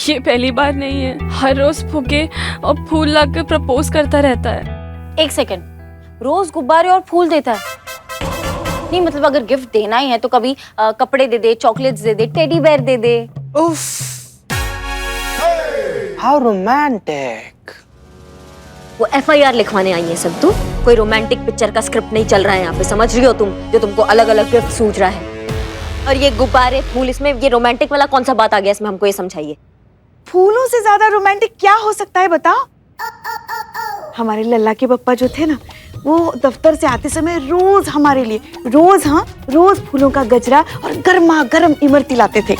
ये पहली बार नहीं है, हर रोज फुके और फूल लाकर प्रपोज करता रहता है। एक सेकंड, रोज गुब्बारे और फूल देता है? नहीं मतलब अगर गिफ्ट देना ही है तो कभी कपड़े दे दे, चॉकलेट्स दे दे, टेडी बेयर दे दे। उफ, हाउ रोमांटिक। वो FIR लिखवाने आई है सब। तू कोई रोमांटिक पिक्चर का स्क्रिप्ट नहीं चल रहा है यहाँ पे, समझ रही हो तुम? जो तुमको अलग अलग गिफ्ट सूझ रहा है। और ये गुब्बारे फूल, इसमें ये रोमांटिक वाला कौन सा बात आ गया इसमें? हमको ये समझाइए। फूलों से ज्यादा रोमांटिक क्या हो सकता है बताओ? हमारे लल्ला के पप्पा जो थे ना, वो दफ्तर से आते समय रोज हमारे लिए रोज फूलों का गजरा और गर्मा गर्म इमरती लाते थे।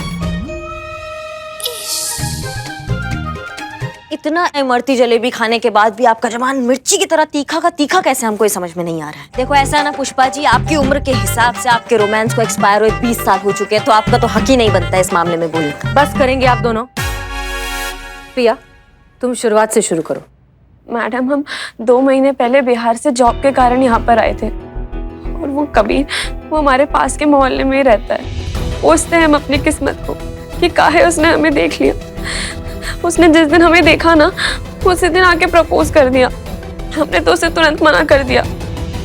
इतना इमरती जलेबी खाने के बाद भी आपका जबान मिर्ची की तरह तीखा का तीखा कैसे, हमको ये समझ में नहीं आ रहा है। देखो ऐसा ना पुष्पा जी, आपकी उम्र के हिसाब से आपके रोमांस को एक्सपायर हुए 20 साल हो चुके हैं, तो आपका तो हक ही नहीं बनता है इस मामले में बोलने का। बस करेंगे आप दोनों। प्रिया, तुम शुरुआत से शुरू करो। मैडम, हम 2 महीने पहले बिहार से जॉब के कारण यहाँ पर आए थे और वो कबीर, वो हमारे पास के मोहल्ले में ही रहता है। पूछते हैं हम अपनी किस्मत को कि काहे उसने हमें देख लिया। उसने जिस दिन हमें देखा ना, उसी दिन आके प्रपोज कर दिया। हमने तो उसे तुरंत मना कर दिया,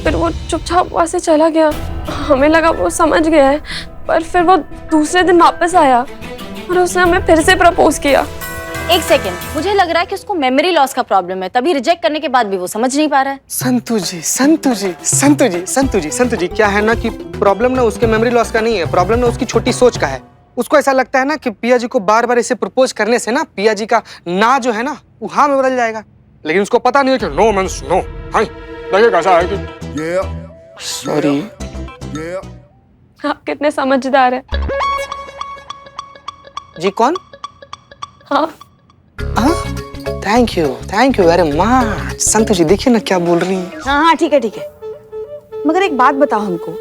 फिर वो चुपचाप वहाँ से चला गया। हमें लगा वो समझ गया है, पर फिर वो दूसरे दिन वापस आया और उसने हमें फिर से प्रपोज किया। एक सेकेंड, मुझे लग रहा है कि उसको मेमोरी लॉस का प्रॉब्लम है, तभी रिजेक्ट करने के बाद भी वो समझ नहीं पा रहा है। संतु जी, क्या है ना कि प्रॉब्लम ना उसके मेमोरी लॉस का नहीं है, प्रॉब्लम ना उसकी छोटी सोच का है। उसको ऐसा लगता है ना कि पिया जी को बार बार इसे प्रपोज करने से ना पिया जी का ना जो है ना वो हाँ में बदल जाएगा, लेकिन उसको पता नहीं है कि नो मींस नो। हाँ, लगेगा ऐसा है कि सॉरी। आप कितने समझदार है। जी कौन? हाँ, थैंक यू वेरी मच। संतु जी देखिए ना क्या बोल रही हैं। हाँ ठीक है। मगर एक बात बताओ हमको,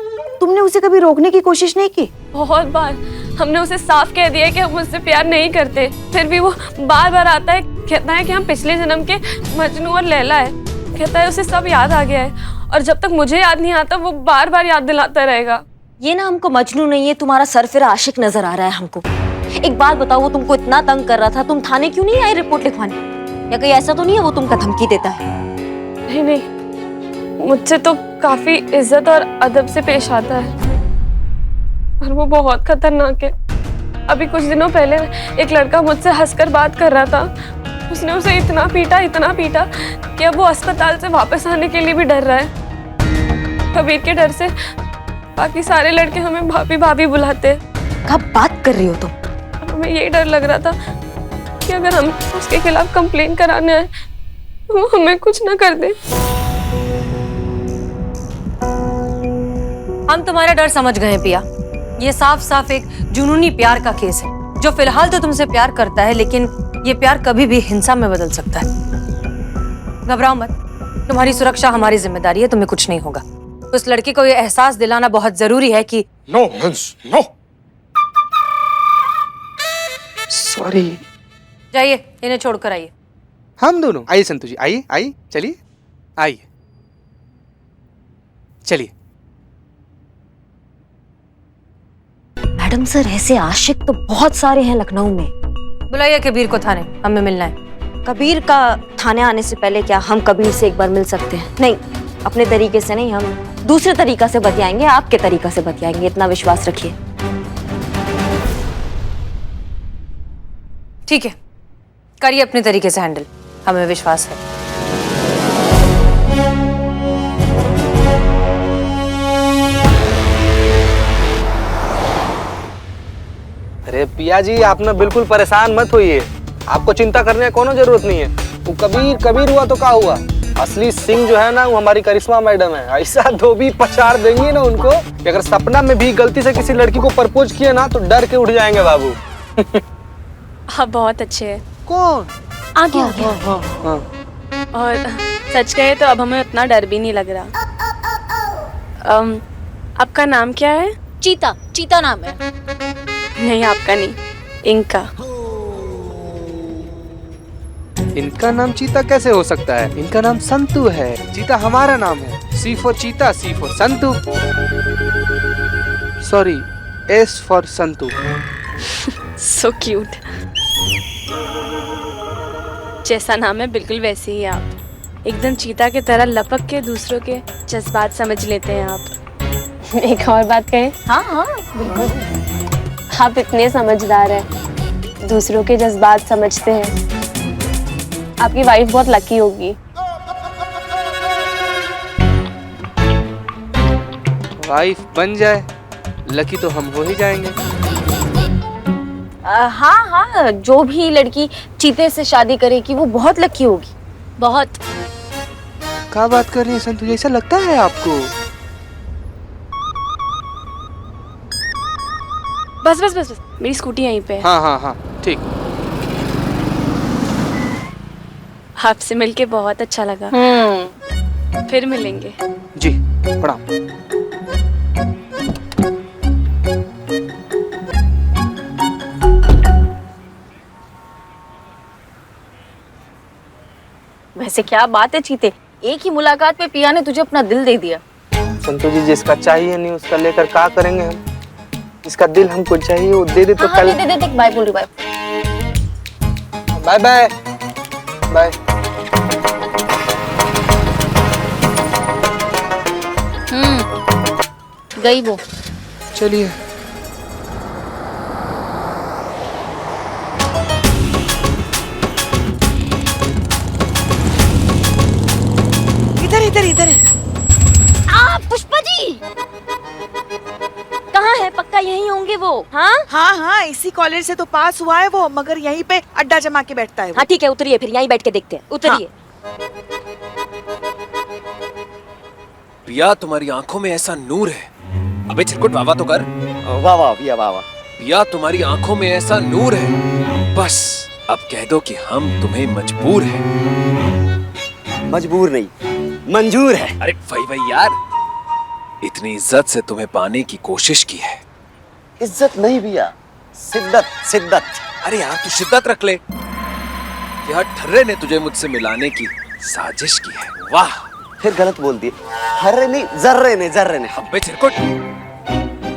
तुमने उसे कभी रोकने की कोशिश नहीं की? बहुत बार हमने उसे साफ कह दिया कि हम उससे प्यार नहीं करते, फिर भी वो बार बार आता है, कहता है कि हम पिछले जन्म के मजनू और लैला है। कहता है उसे सब याद आ गया है और जब तक मुझे याद नहीं आता वो बार बार याद दिलाता रहेगा। ये ना हमको मजनू नहीं है, तुम्हारा सरफिरा आशिक नजर आ रहा है हमको। एक बात बताओ, वो तुमको इतना तंग कर रहा था, तुम थाने क्यों नहीं आए रिपोर्ट लिखवाने? या कहीं ऐसा तो नहीं है वो तुमको धमकी देता है? नहीं, मुझसे तो काफी इज्जत और अदब से पेश आता है और वो बहुत खतरनाक है। अभी कुछ दिनों पहले एक लड़का मुझसे हंसकर बात कर रहा था, उसने उसे इतना पीटा कि अब वो अस्पताल से वापस आने के लिए भी डर रहा है। कबीर के डर से बाकी सारे लड़के हमें भाभी भाभी बुलाते हैं। कब बात कर रही हो तुम? हमें यही डर लग रहा था कि अगर हम उसके खिलाफ कंप्लेन कराने आए तो वो हमें कुछ ना कर दे। हम तुम्हारा डर समझ गए हैं पिया। ये साफ साफ एक जुनूनी प्यार का केस है, जो फिलहाल तो तुमसे प्यार करता है, लेकिन ये प्यार कभी भी हिंसा में बदल सकता है। घबराओ मत, तुम्हारी सुरक्षा हमारी जिम्मेदारी है, तुम्हें कुछ नहीं होगा। उस लड़की को ये एहसास दिलाना बहुत जरूरी है कि नो मींस नो। सॉरी। जाइए, इन्हें छोड़कर आइए। हम दोनों आइए संतु जी, आइए चलिए, आइए चलिए। मैडम सर, ऐसे आशिक तो बहुत सारे हैं लखनऊ में। बुलाइए कबीर को थाने, हमें मिलना है। कबीर का थाने आने से पहले क्या हम कबीर से एक बार मिल सकते हैं? नहीं, अपने तरीके से नहीं, हम दूसरे तरीका से बतियाएंगे, आपके तरीका से बतियाएंगे, इतना विश्वास रखिए। ठीक है, करिए अपने तरीके से हैंडल, हमें विश्वास है। अरे पिया जी, आप ना बिल्कुल परेशान मत होइए, आपको चिंता करने की कोनो जरूरत नहीं है। वो कबीर हुआ तो क्या हुआ, असली सिंह जो है ना वो हमारी करिश्मा मैडम है। ऐसा धोबी पछाड़ देंगी ना उनको कि अगर सपना में भी गलती से किसी लड़की को प्रपोज किया ना तो डर के उठ जाएंगे बाबू। आप बहुत अच्छे हैं। कौन? आगे हाँ। और सच कहे तो अब हमें उतना डर भी नहीं लग रहा। आपका नाम क्या है? चीता नाम है। नहीं, आपका नहीं, इनका। इनका नाम चीता कैसे हो सकता है? इनका नाम संतु है। चीता हमारा नाम है। C for cheetah, C for Santu, sorry S for Santu. So cute. जैसा नाम है बिल्कुल वैसे ही आप, एकदम चीता की तरह लपक के दूसरों के जज्बात समझ लेते हैं आप। एक और बात कहें? हाँ हाँ बिल्कुल। आप इतने समझदार हैं, दूसरों के जज्बात समझते हैं। आपकी वाइफ बहुत लकी होगी। वाइफ बन जाए, लकी तो हम हो ही जाएंगे। हाँ हाँ, जो भी लड़की चीते से शादी करेगी वो बहुत लकी होगी, बहुत। क्या बात कर रही है संतु, ऐसा लगता है आपको? बस बस बस बस, मेरी स्कूटी यहीं पे है। हाँ हाँ हाँ ठीक। आपसे मिलके बहुत अच्छा लगा। फिर मिलेंगे। जी प्रणाम। वैसे क्या बात है चीते, एक ही मुलाकात पे पिया ने तुझे अपना दिल दे दिया। संतु जी, जिसका चाहिए नहीं उसका लेकर क्या करेंगे हम? जिसका दिल हमको चाहिए वो दे दे तो हाँ, कल। दे दे, बाय बोल रही, बाय। Bye bye bye. गई वो। चलिए। इधर इधर इधर। पुष्पा जी कहाँ है? पक्का यहीं होंगे वो। हाँ हाँ हाँ, इसी कॉलेज से तो पास हुआ है वो, मगर यहीं पे अड्डा जमा के बैठता है वो। हाँ ठीक है, उतरिए, फिर यहीं बैठ के देखते हैं, उतरिए। पिया, तुम्हारी आंखों में ऐसा नूर है। अबे चिरकुट, वाह वाह तो कर। वाह वाह भैया वाह वाह। पिया, तुम्हारी आंखों में ऐसा नूर है, बस अब कह दो कि हम तुम्हें मजबूर हैं। मजबूर नहीं, मंजूर है। अरे भाई भाई यार, इतनी इज्जत से तुम्हें पाने की कोशिश की है। इज्जत नहीं भैया, शिद्दत शिद्दत। अरे यार तू शिद्दत रख ले। यह ठर्रे ने तुझे मुझसे मिलाने की साजिश की है। वाह। फिर गलत बोल दिए। हर्रे नहीं, जर्रे ने जर्रे ने। अबे चिरकुट,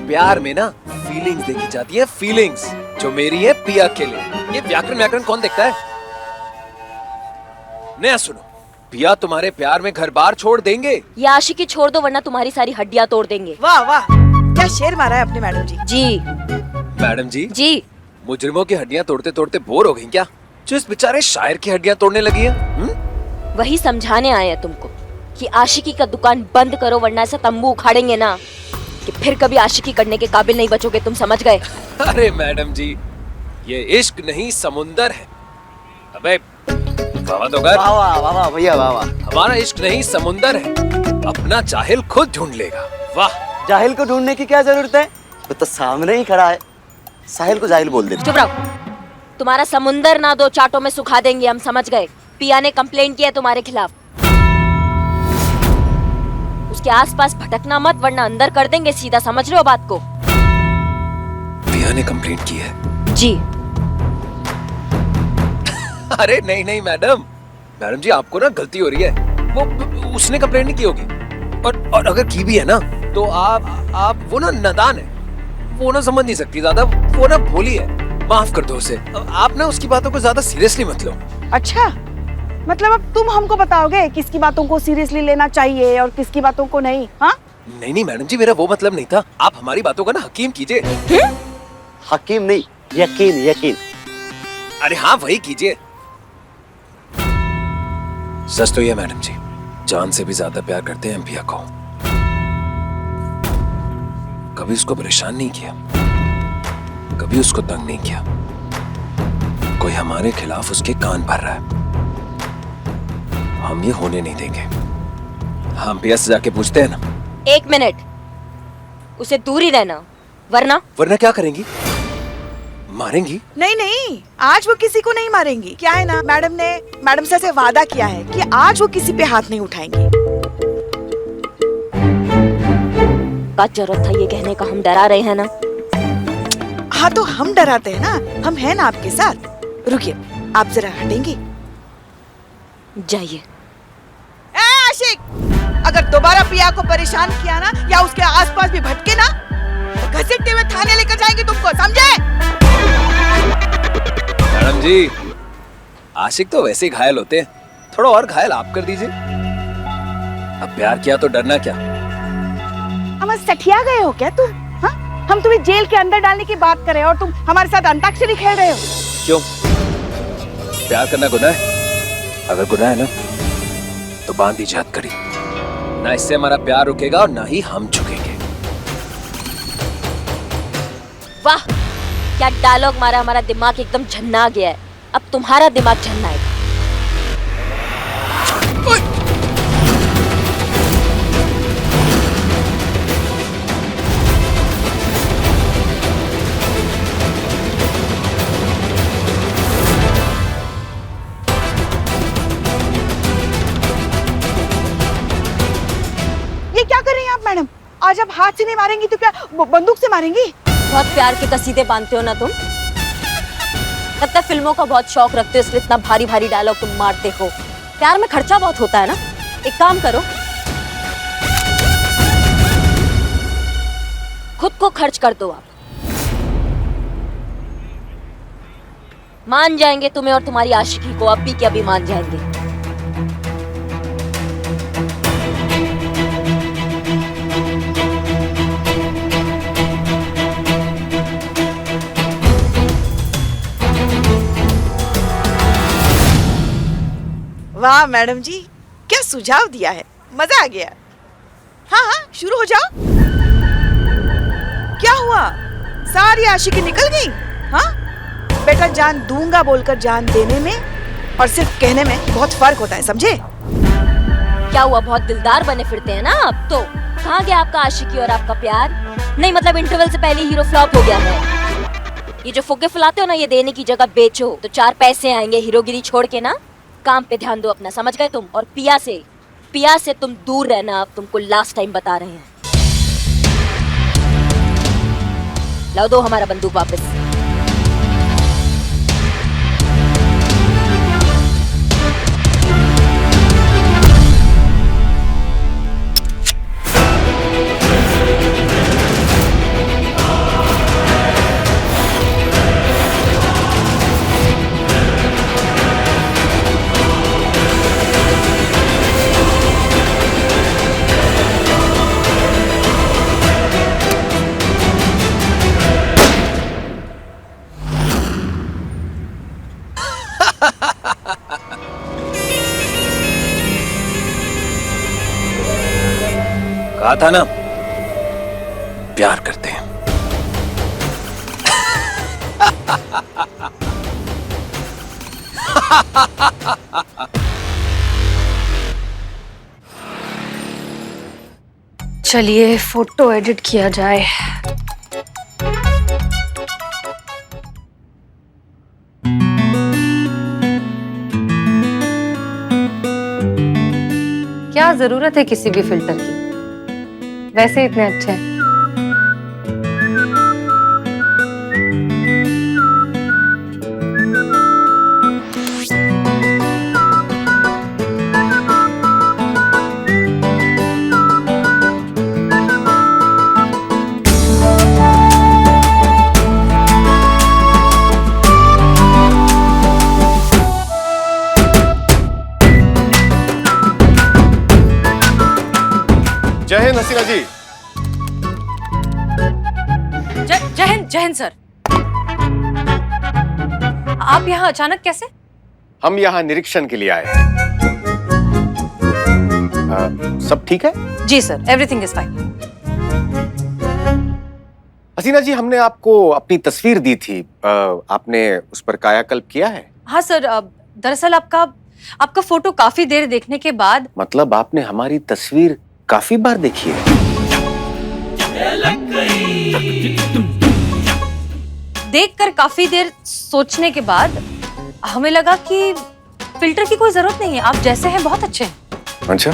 प्यार में ना फीलिंग्स देखी जाती है, फीलिंग्स जो मेरी है पिया के लिए। ये व्याकरण कौन देखता है? नया सुनो, पिया तुम्हारे प्यार में घर बार छोड़ देंगे। ये आशिकी छोड़ दो, वरना तुम्हारी सारी हड्डियां तोड़ देंगे। वाह वाह, क्या शेर मारा है अपने मैडम जी। जी मैडम जी, जी। मुजरिमों की हड्डियां तोड़ते तोड़ते बोर हो गई क्या, जो इस बेचारे शायर की हड्डियां तोड़ने लगी हैं? वही समझाने आए हैं तुमको कि आशिकी का दुकान बंद करो, वरना ऐसा तंबू उखाड़ेंगे ना कि फिर कभी आशिकी करने के काबिल नहीं बचोगे। तुम समझ गए? अरे मैडम जी, ये इश्क नहीं समुंदर है। अबे वाह तो कर। वाह वाह वाह वाह भैया वाह वाह। हमारा इश्क नहीं समुंदर है, अपना जाहिल खुद ढूंढ लेगा। वाह। जाहिल को ढूंढने की क्या जरूरत है, वो तो सामने ही खड़ा है। साहिल को जाहिल बोल देते। चुप रहो। तुम्हारा समुंदर ना दो चाटों में सुखा देंगे, हम समझ गए। पिया ने कंप्लेंट किया है तुम्हारे खिलाफ। उसके आसपास भटकना मत, वरना अंदर कर देंगे सीधा। समझ रहे हो बात को? पिया ने कंप्लेंट की है जी। अरे नहीं नहीं मैडम जी, आपको ना गलती हो रही है। वो उसने कंप्लेंट नहीं की होगी, और अगर की भी है ना तो आप वो ना नादान है, वो ना समझ नहीं सकती ज्यादा, वो ना भोली है। माफ कर दो उसे। आप ना उसकी बातों को ज्यादा सीरियसली मत लो। अच्छा, मतलब अब तुम हमको बताओगे किसकी बातों को सीरियसली लेना चाहिए और किसकी बातों को नहीं? हाँ नहीं नहीं मैडम जी, मेरा वो मतलब नहीं था। आप हमारी बातों का ना हकीम कीजिए। हकीम नहीं, यकीन यकीन। अरे हाँ वही कीजिए। सच तो ये मैडम जी, जान से भी ज्यादा प्यार करते हैं हम पिया को। कभी उसको परेशान नहीं किया, कभी उसको तंग नहीं किया। कोई हमारे खिलाफ उसके कान भर रहा है, हम ये होने नहीं देंगे। हम पिया से जाके पूछते हैं ना। एक मिनट, उसे दूर ही रहना, वरना क्या करेंगी? मारेंगी? नहीं नहीं, आज वो किसी को नहीं मारेंगी। क्या है ना, मैडम ने मैडम से वादा किया है कि आज वो किसी पे हाथ नहीं उठाएंगी। क्या जरूरत था ये कहने का? हम डरा रहे हैं ना। हाँ तो हम डराते हैं ना, हम हैं ना आपके साथ। रुकिए, आप जरा हटेंगे? जाइए। ए आशिक, अगर दोबारा पिया को परेशान किया ना या उसके आसपास भी भटके ना, तो घसीटते हुए थाने लेकर जाएंगे तुमको, समझे? मैडम जी, आशिक तो वैसे ही घायल होते हैं, थोड़ा और घायल आप कर दीजिए। अब प्यार किया तो डरना क्या। हम सठिया गए हो क्या तुम? हाँ, हम तुम्हें जेल के अंदर डालने की बात कर रहे हो और तुम हमारे साथ अंताक्षरी खेल रहे हो। क्यों, प्यार करना गुनाह है? अगर गुनाह है ना तो बांध दीजिए हथकड़ी। ना इससे हमारा प्यार रुकेगा और ना ही हम झुकेंगे। वाह, क्या डायलॉग मारा, हमारा दिमाग एकदम झन्ना गया है। अब तुम्हारा दिमाग झन्ना है। ये क्या कर रही हैं आप मैडम? आज आप हाथ से नहीं मारेंगी तो क्या बंदूक से मारेंगी? बहुत प्यार के कसीदे बांधते हो ना तुम। लगता है फिल्मों का बहुत शौक रखते हो, इसलिए इतना भारी भारी डायलॉग तुम मारते हो। प्यार में खर्चा बहुत होता है ना। एक काम करो, खुद को खर्च कर दो। आप मान जाएंगे तुम्हें और तुम्हारी आशिकी को, अभी के अभी मान जाएंगे। वाह मैडम जी, क्या सुझाव दिया है, मजा आ गया। हाँ हाँ, शुरू हो जाओ। क्या हुआ, सारी आशिकी निकल गई? हाँ बेटा, जान दूंगा बोलकर जान देने में और सिर्फ कहने में बहुत फर्क होता है, समझे? क्या हुआ, बहुत दिलदार बने फिरते हैं ना अब तो। कहाँ गया आपका आशिकी और आपका प्यार? नहीं मतलब इंटरवल से पहले हीरो फ्लॉप हो गया है। ये जो फुग्गे फुलाते हो ना, ये देने की जगह बेचो तो 4 पैसे आएंगे। हीरोगिरी छोड़ के ना काम पे ध्यान दो अपना, समझ गए तुम? और पिया से तुम दूर रहना, अब तुमको लास्ट टाइम बता रहे हैं। लाओ, दो हमारा बंदूक वापस। कहा था ना, प्यार करते हैं। चलिए फोटो एडिट किया जाए। क्या जरूरत है किसी भी फिल्टर की, वैसे इतने अच्छे हैं। जय हिंद हसीना जी। जय हिंद सर। आप यहाँ अचानक कैसे? हम यहाँ निरीक्षण के लिए आए हैं। सब ठीक है? जी सर, एवरीथिंग इज फाइन। हसीना जी, हमने आपको अपनी तस्वीर दी थी, आपने उस पर कायाकल्प किया है? हाँ सर, दरअसल आपका फोटो काफी देर देखने के बाद। मतलब आपने हमारी तस्वीर काफी बार देखी है? देखकर काफी देर सोचने के बाद हमें लगा कि फिल्टर की कोई जरूरत नहीं है, आप जैसे हैं बहुत अच्छे हैं। अच्छा,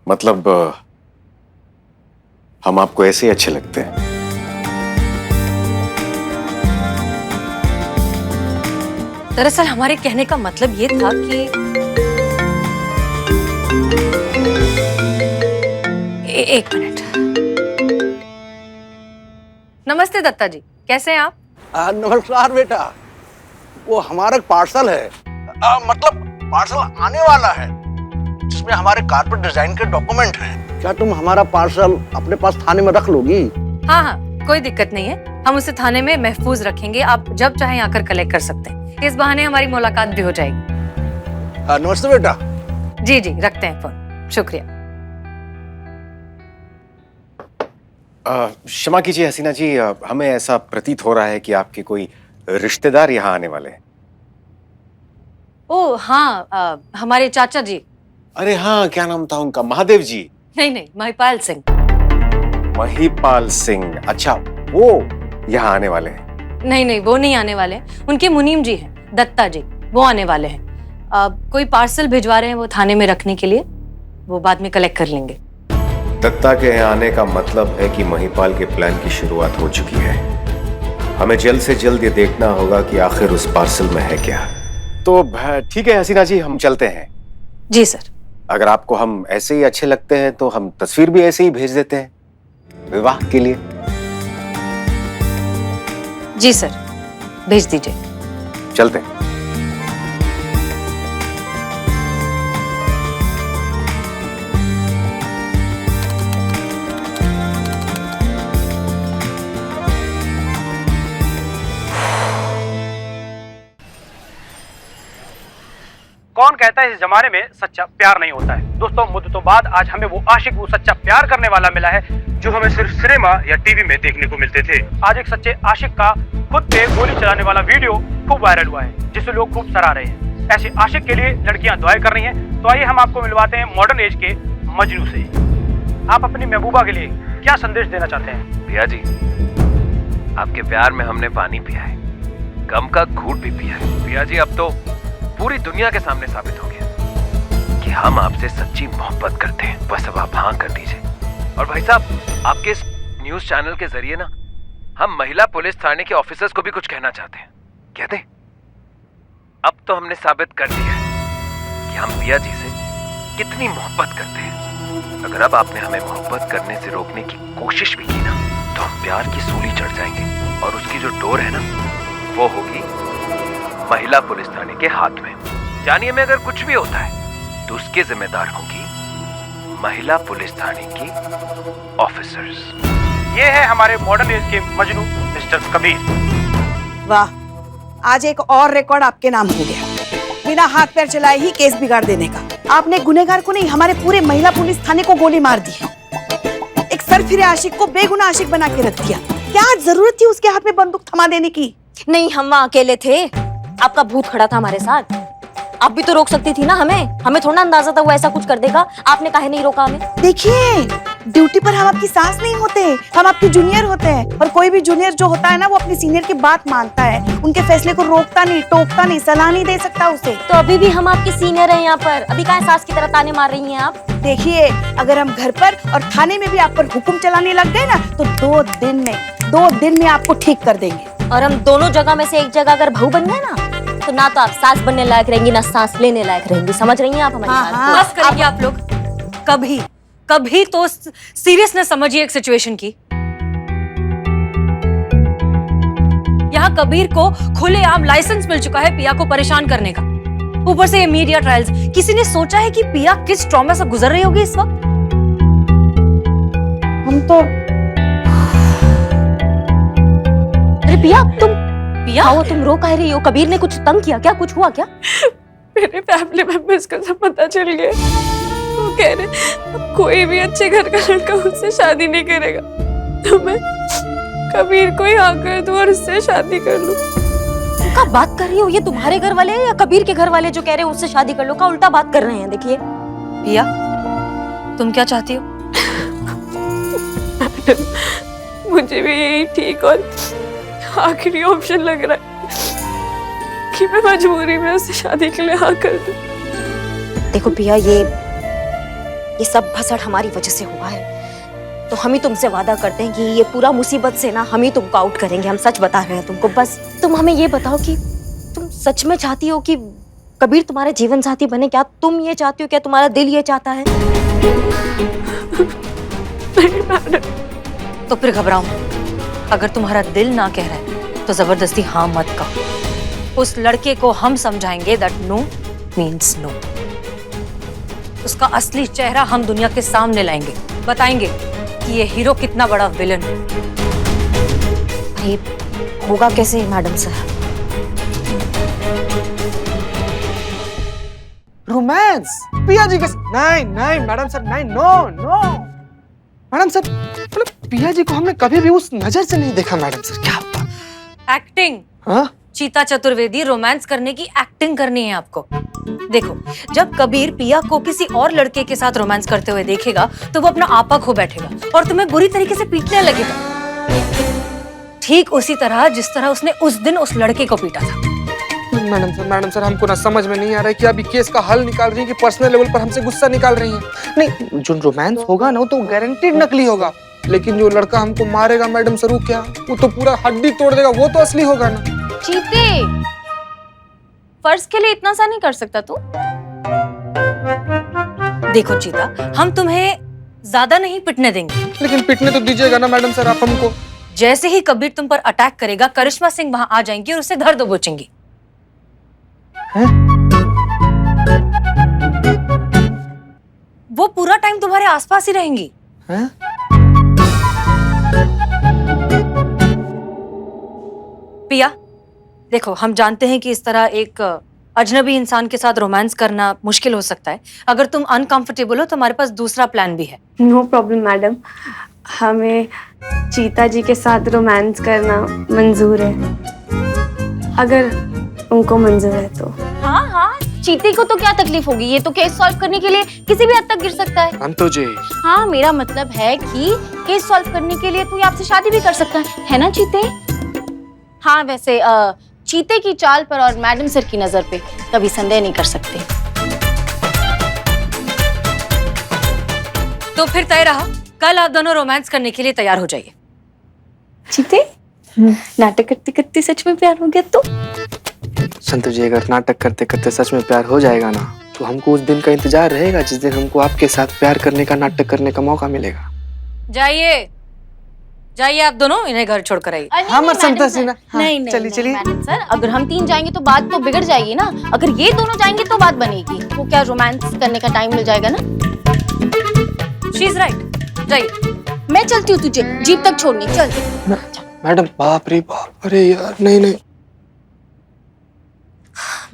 मतलब हम आपको ऐसे ही अच्छे लगते हैं? दरअसल हमारे कहने का मतलब ये था कि एक मिनट। नमस्ते दत्ता जी, कैसे हैं आप? नमस्कार बेटा। वो हमारा पार्सल है, मतलब पार्सल आने वाला है जिसमें हमारे कारपेट डिजाइन के डॉक्यूमेंट हैं। क्या तुम हमारा पार्सल अपने पास थाने में रख लोगी? हाँ हाँ, कोई दिक्कत नहीं है, हम उसे थाने में महफूज रखेंगे। आप जब चाहें आकर कलेक्ट कर सकते हैं। इस बहाने हमारी मुलाकात भी हो जाएगी। नमस्ते बेटा। जी जी, रखते हैं फोन। शुक्रिया। क्षमा कीजिए हसीना जी, हमें ऐसा प्रतीत हो रहा है कि आपके कोई रिश्तेदार यहाँ आने वाले हैं। ओह हाँ, हमारे चाचा जी। अरे हाँ, क्या नाम था उनका? महादेव जी? नहीं नहीं, महिपाल सिंह। महिपाल सिंह, अच्छा वो यहाँ आने वाले हैं? नहीं नहीं, वो नहीं आने वाले। उनके मुनीम जी हैं, दत्ता जी, वो आने वाले हैं। कोई पार्सल भिजवा रहे हैं वो थाने में रखने के लिए, वो बाद में कलेक्ट कर लेंगे। दत्ता के यहाँ आने का मतलब है कि महिपाल के प्लान की शुरुआत हो चुकी है। हमें जल्द से जल्द ये देखना होगा कि आखिर उस पार्सल में है क्या। तो ठीक है हसीना जी, हम चलते हैं। जी सर। अगर आपको हम ऐसे ही अच्छे लगते हैं तो हम तस्वीर भी ऐसे ही भेज देते हैं विवाह के लिए। जी सर, भेज दीजिए। चलते हैं। कौन कहता है इस जमाने में सच्चा प्यार नहीं होता है। दोस्तों, मुद्दतों बाद आज हमें वो आशिक, वो सच्चा प्यार करने वाला मिला है जो हमें सिर्फ सिनेमा या टीवी में देखने को मिलते थे। आज एक सच्चे आशिक का खुद पे गोली चलाने वाला वीडियो खूब वायरल हुआ है, जिसे लोग खूब सराह रहे हैं। ऐसे आशिक के लिए लड़कियां दुआएं कर रही हैं। तो आइए हम आपको मिलवाते हैं मॉडर्न एज के मजनू से। आप अपनी महबूबा के लिए क्या संदेश देना चाहते हैं? भैया जी, आपके प्यार में हमने पानी पिया है, गम का घूंट भी पिया है। भैया जी, अब तो पूरी दुनिया के सामने साबित हो गया कि हम आपसे सच्ची मोहब्बत करते हैं। बस अब आप हाँ कर दीजिए। और भाई साहब, आपके इस न्यूज चैनल के जरिए ना हम महिला पुलिस थाने के ऑफिसर्स को भी कुछ कहना चाहते हैं। कहते हैं, अब तो हमने साबित कर दिया है कि हम पिया जी से कितनी मोहब्बत करते हैं। अगर अब आपने हमें मोहब्बत करने से रोकने की कोशिश भी की ना, तो हम प्यार की सूली चढ़ जाएंगे और उसकी जो डोर है ना, वो होगी महिला पुलिस थाने के हाथ में। जानिए, में अगर कुछ भी होता है तो उसके जिम्मेदार होंगी महिला पुलिस थाने की ऑफिसर्स। ये है हमारे मॉडर्न एज के मजनू मिस्टर कबीर। वाह, आज एक और रिकॉर्ड आपके नाम हो गया। बिना हाथ पैर चलाए ही केस बिगाड़ देने का। आपने गुनहगार को नहीं, हमारे पूरे महिला पुलिस थाने को गोली मार दी है। एक सरफिरे आशिक को बेगुनाह आशिक बना के रख दिया। क्या जरूरत थी उसके हाथ में बंदूक थमा देने की? नहीं, हम वहाँ अकेले थे, आपका भूत खड़ा था हमारे साथ। आप भी तो रोक सकती थी ना हमें थोड़ा अंदाजा था वो ऐसा कुछ कर देगा। आपने काहे नहीं रोका हमें? देखिए, ड्यूटी पर हम आपकी सास नहीं होते, हम आपके जूनियर होते हैं। और कोई भी जूनियर जो होता है ना, वो अपने सीनियर की बात मानता है, उनके फैसले को रोकता नहीं, टोकता नहीं, सलाह नहीं दे सकता उसे। तो अभी भी हम आपके सीनियर हैं यहाँ पर, अभी काहे सास की तरह ताने मार रही हैं आप? देखिए, अगर हम घर पर और थाने में भी आप पर हुक्म चलाने लग गए ना, तो 2 दिन में आपको ठीक कर देंगे। और हम दोनों जगह में से एक जगह अगर बहू बन गए ना, तो ना तो आप सांस बनने लायक रहेंगी, ना सांस लेने लायक रहेंगी। समझ रही हैं आप हमारी बात को? बस करिए आप लोग। कभी तो सीरियसनेस समझिए एक सिचुएशन की। यहाँ कबीर को खुलेआम लाइसेंस मिल चुका है पिया को परेशान करने का। ऊपर से ये मीडिया ट्रायल्स। किसी ने सोचा है कि पिया किस ट्रॉमा से गुजर रही होगी इस वक्त? हम तो अरे पिया, तुम रो कह रही हो? कबीर ने कुछ तंग किया क्या? कुछ हुआ क्या? मेरे फैमिली मेंबर्स को सब पता चल गया। वो कह रहे अब कोई भी अच्छे घर का लड़का उससे शादी नहीं करेगा, तो मैं कबीर को ही हाँ कर दूं और उससे शादी कर लूं। क्या बात कर रही हो? ये तुम्हारे घर वाले या कबीर के घर वाले जो कह रहे हैं उससे शादी कर लो, का उल्टा बात कर रहे हैं। देखिए पिया, तुम क्या चाहती हो? मुझे भी यही ठीक और आखिरी ऑप्शन लग रहा है कि मैं मजबूरी में उससे शादी के लिए हाँ कर दूं। देखो पिया, ये सब भसड़ हमारी वजह से हुआ है, तो हम ही तुमसे वादा करते हैं कि ये पूरा मुसीबत से ना हम ही तुमको आउट करेंगे। हम सच बता रहे हैं तुमको। बस तुम हमें ये बताओ कि तुम सच में चाहती हो कि कबीर तुम्हारे जीवन साथी बने? क्या तुम ये चाहती हो? क्या तुम्हारा दिल ये चाहता है? नहीं मैडम। तो फिर घबराओ। अगर तुम्हारा दिल ना कह रहा है तो जबरदस्ती हाँ मत कहो। उस लड़के को हम समझाएंगे दैट नो मीन्स नो। उसका असली चेहरा हम दुनिया के सामने लाएंगे, बताएंगे कि ये हीरो कितना बड़ा विलन है। ये होगा कैसे मैडम सर? रोमांस पिया जी के नहीं नहीं मैडम सर, नहीं, नो नो मैडम सर, मतलब पिया जी को हमने कभी भी उस नजर से नहीं देखा मैडम सर। क्या एक्टिंग? हाँ? चीता चतुर्वेदी, रोमांस करने की एक्टिंग करनी है आपको। देखो, जब कबीर पिया को किसी और लड़के के साथ रोमांस करते हुए देखेगा तो वो अपना आपा खो बैठेगा और तुम्हें बुरी तरीके से पीटने लगेगा, ठीक उसी तरह जिस तरह उसने उस दिन उस लड़के को पीटा था। मैडम सर हमको ना समझ में नहीं आ रहा है कि अभी केस का हल निकाल रही है कि पर्सनल लेवल पर हमसे गुस्सा निकाल रही है। नहीं, जो रोमांस होगा ना वो तो गारंटीड नकली होगा, लेकिन जो लड़का हमको मारेगा मैडम सर वो क्या, वो तो पूरा हड्डी तोड़ देगा, वो तो असली होगा ना। चीते, फर्ज के लिए इतना सा नहीं कर सकता तू? देखो चीता, हम तुम्हें ज्यादा नहीं पिटने देंगे, लेकिन पिटने तो दीजिएगा ना मैडम सर आप हमको। जैसे ही कबीर तुम पर अटैक करेगा, करिश्मा सिंह वहां आ जाएंगी और उसे धर दबोचेंगी। वो पूरा टाइम तुम्हारे आसपास ही रहेंगी। हैं? पिया, देखो, हम जानते हैं कि इस तरह एक अजनबी इंसान के साथ रोमांस करना मुश्किल हो सकता है। अगर तुम अनकंफर्टेबल हो तो हमारे पास दूसरा प्लान भी है। नो प्रॉब्लम मैडम, हमें चीता जी के साथ रोमांस करना मंजूर है, अगर उनको मंजूर है तो। हाँ हाँ, चीते को तो क्या तकलीफ होगी, ये तो केस सॉल्व करने के लिए किसी भी हद तक गिर सकता है। हम तो जी। हाँ, मेरा मतलब है कि केस सॉल्व करने के लिए तू आपसे शादी भी कर सकता है ना चीते? हाँ, वैसे चीते की चाल पर और मैडम सर की नजर पे कभी संदेह नहीं कर सकते। तो फिर तय रहा, कल आप दोनों रोमांस करने के लिए तैयार हो जाइए। चीते, नाटक करते करते सच में प्यार हो गया तो? संतु जी, अगर नाटक करते करते सच में प्यार हो जाएगा ना तो हमको उस दिन का इंतजार रहेगा जिस दिन हमको आपके साथ प्यार करने का, नाटक करने का मौका मिलेगा। जाइए जाइए, आप दोनों इन्हें घर छोड़ कर आइए। हाँ, संतोष जी ना। हाँ, नहीं नहीं चलिए चलिए। मैडम सर, अगर हम 3 जाएंगे तो बात तो बिगड़ जाएगी ना। अगर ये दोनों जाएंगे तो बात बनेगी। वो क्या रोमांस करने का टाइम मिल जाएगा ना। शी इज राइट, जाइए। मैं चलती हूँ तुझे जीप तक छोड़ने, चल। मैडम, बाप रे बाप, अरे यार, नहीं नहीं।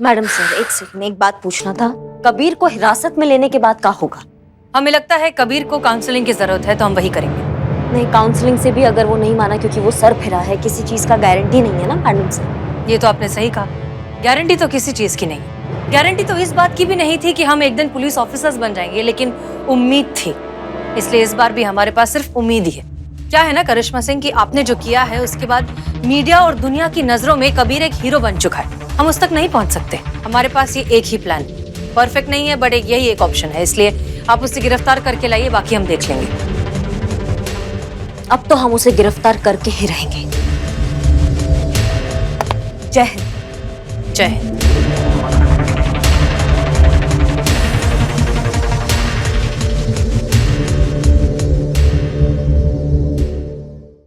मैडम सर, एक सेकंड, एक बात पूछना था। कबीर को हिरासत में लेने के बाद क्या होगा? हमें लगता है कबीर को काउंसलिंग की जरूरत है, तो हम वही करेंगे। नहीं, काउंसलिंग से भी अगर वो नहीं माना क्योंकि वो सर फिरा है, किसी चीज का गारंटी नहीं है ना मैडम सर। ये तो आपने सही कहा, गारंटी तो किसी चीज की नहीं। गारंटी तो इस बात की भी नहीं थी कि हम एक दिन पुलिस ऑफिसर्स बन जाएंगे, लेकिन उम्मीद थी, इसलिए इस बार भी हमारे पास सिर्फ उम्मीद ही है। क्या है ना करिश्मा सिंह, कि आपने जो किया है उसके बाद मीडिया और दुनिया की नजरों में कबीर एक हीरो बन चुका है। हम उस तक नहीं पहुंच सकते। हमारे पास ये एक ही प्लान, परफेक्ट नहीं है बट यही एक ऑप्शन है, इसलिए आप उसे गिरफ्तार करके लाइए, बाकी हम देख लेंगे। अब तो हम उसे गिरफ्तार करके ही रहेंगे। जय हिंद। जय हिंद।